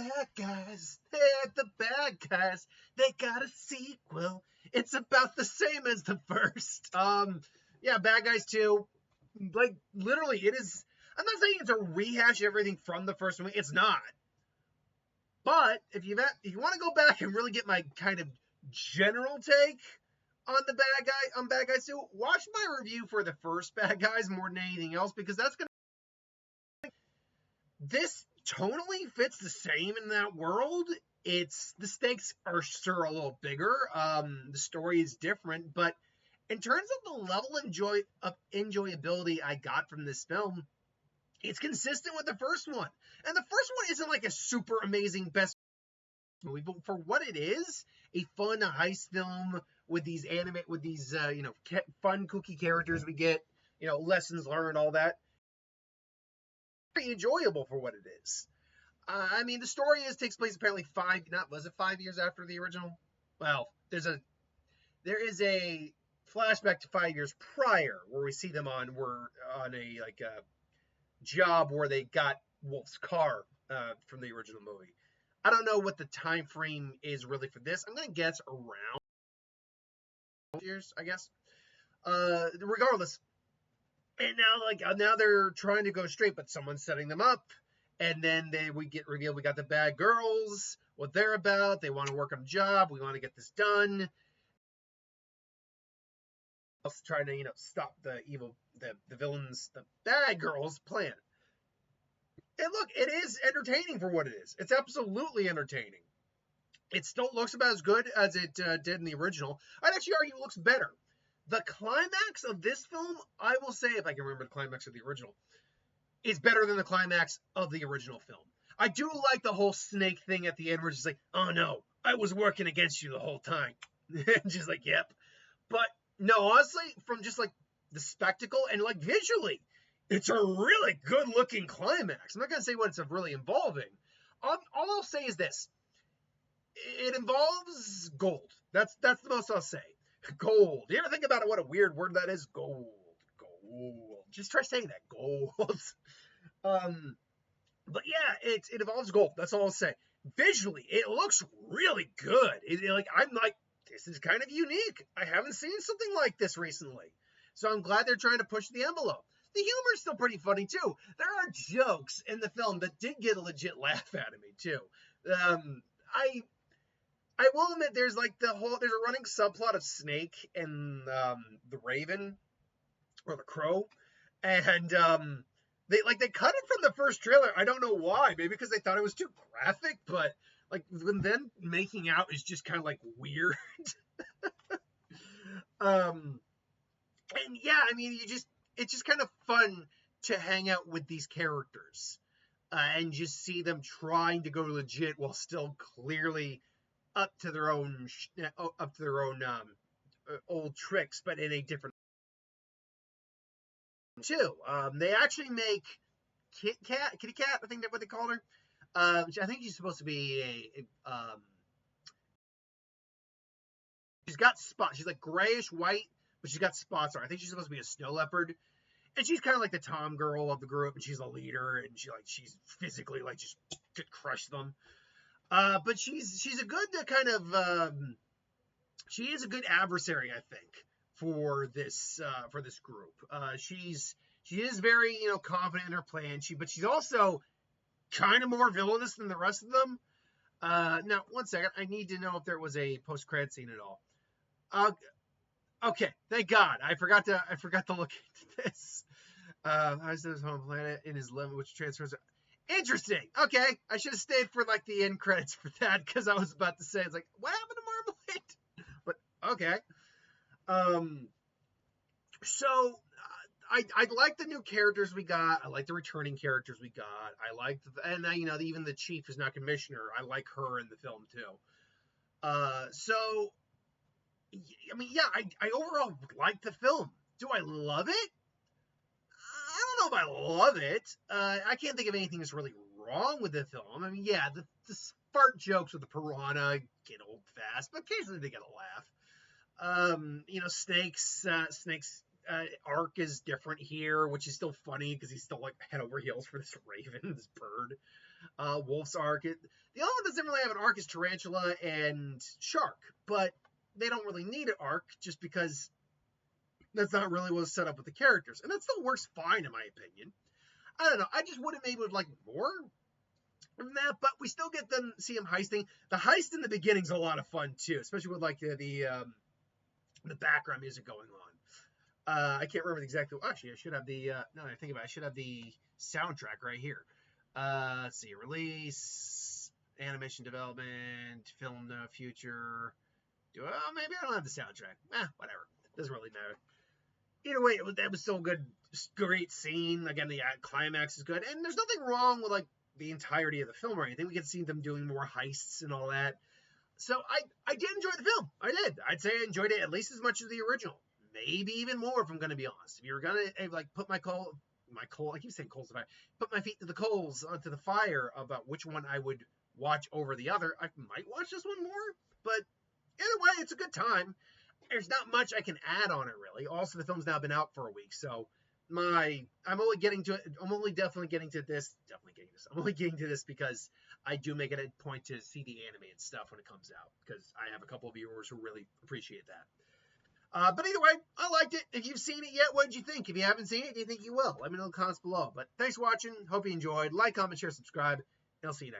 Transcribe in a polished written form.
bad guys. They're the bad guys. They got a sequel. It's about the same as the first. Yeah, Bad Guys 2. Like, literally, it is. I'm not saying it's a rehash of everything from the first movie. It's not. But if you want to go back and really get my kind of general take on the Bad Guys 2, watch my review for the first Bad Guys more than anything else, because that's gonna. This tonally fits the same in that world. It's the stakes are sure a little bigger. The story is different, but in terms of the level of enjoyability I got from this film, it's consistent with the first one. And the first one isn't like a super amazing best movie, but for what it is, a fun heist film with these fun kooky characters we get, lessons learned, all that. Very enjoyable for what it is. I mean, the story takes place apparently 5 years after the original? Well, there is a flashback to 5 years prior where we see them on a job where they got Wolf's car from the original movie. I don't know what the time frame is really for this. I'm gonna guess around years, I guess. Regardless, and now they're trying to go straight, but someone's setting them up, and then we get revealed we got the bad girls, what they're about. They want to work on a job. We want to get this done. Trying to stop the villains, the bad girls' plan. And look, it is entertaining for what it is. It's absolutely entertaining. It still looks about as good as it did in the original. I'd actually argue it looks better. The climax of this film, I will say, if I can remember the climax of the original, is better than the climax of the original film. I do like the whole snake thing at the end where it's just like, oh no, I was working against you the whole time. And she's like, yep. But no, honestly, from just like the spectacle and like visually, it's a really good looking climax. I'm not going to say what it's really involving. All I'll say is this. It involves gold. That's the most I'll say. Gold. You ever think about it? What a weird word that is? Gold. Just try saying that. Gold. But yeah, it involves gold. That's all I'll say. Visually, it looks really good. I'm like, this is kind of unique. I haven't seen something like this recently. So I'm glad they're trying to push the envelope. The humor is still pretty funny too. There are jokes in the film that did get a legit laugh out of me too. I will admit there's a running subplot of Snake and the Raven or the Crow, and they cut it from the first trailer. I don't know why. Maybe because they thought it was too graphic, but like when them making out is just kind of like weird. And yeah, I mean, it's just kind of fun to hang out with these characters and just see them trying to go legit while still clearly up to their own old tricks, but in a different too. They actually make Kitty Cat, I think that's what they call her. Which I think she's supposed to be she's got spots. She's like grayish white, but she's got spots on her. I think she's supposed to be a snow leopard. And she's kind of like the Tom girl of the group, and she's a leader, and she's physically just could crush them. But she's a good she is a good adversary, I think, for this group. She is very confident in her plan. But she's also kind of more villainous than the rest of them. Now, one second, I need to know if there was a post-credit scene at all. Okay, thank God. I forgot to look into this. I was his home planet in his limit, which transfers. Interesting. Okay, I should have stayed for the end credits for that, because I was about to say it's like, what happened to Marmalade? But okay. So I like the new characters we got. I like the returning characters we got. I like even the chief who's not commissioner. I like her in the film too. So I mean, yeah, I overall like the film. Do I love it? I don't know if I love it. I can't think of anything that's really wrong with the film. I mean, yeah, the fart jokes with the piranha get old fast, but occasionally they get a laugh. Snakes Ark is different here, which is still funny because he's still like head over heels for this raven, this bird. Wolf's Ark. The only one that doesn't really have an arc is Tarantula and Shark, but they don't really need an arc just because that's not really what's set up with the characters, and that still works fine in my opinion. I don't know. I just would have maybe would like more from that, but we still get them see him heisting. The heist in the beginning's a lot of fun too, especially with like the background music going on. I can't remember exactly. Actually, I should have the. No, I think about it. I should have the soundtrack right here. Let's see. Release, animation development, film no future. Well, maybe I don't have the soundtrack. Whatever. Doesn't really matter. Either way, that was so good. Great scene. Again, the climax is good, and there's nothing wrong with like the entirety of the film or anything. We can see them doing more heists and all that. So I did enjoy the film. I did. I'd say I enjoyed it at least as much as the original. Maybe even more, if I'm going to be honest. If you were going to like put my coal, I keep saying coals to fire. Put my feet to the coals onto the fire about which one I would watch over the other. I might watch this one more, but either way, it's a good time. There's not much I can add on it really. Also, the film's now been out for a week, so I'm only getting to it. I'm only definitely getting to this. I'm only getting to this because I do make it a point to see the animated stuff when it comes out because I have a couple of viewers who really appreciate that. But either way, I liked it. If you've seen it yet, what did you think? If you haven't seen it, do you think you will? Let me know in the comments below. But thanks for watching. Hope you enjoyed. Like, comment, share, subscribe, and I'll see you next time.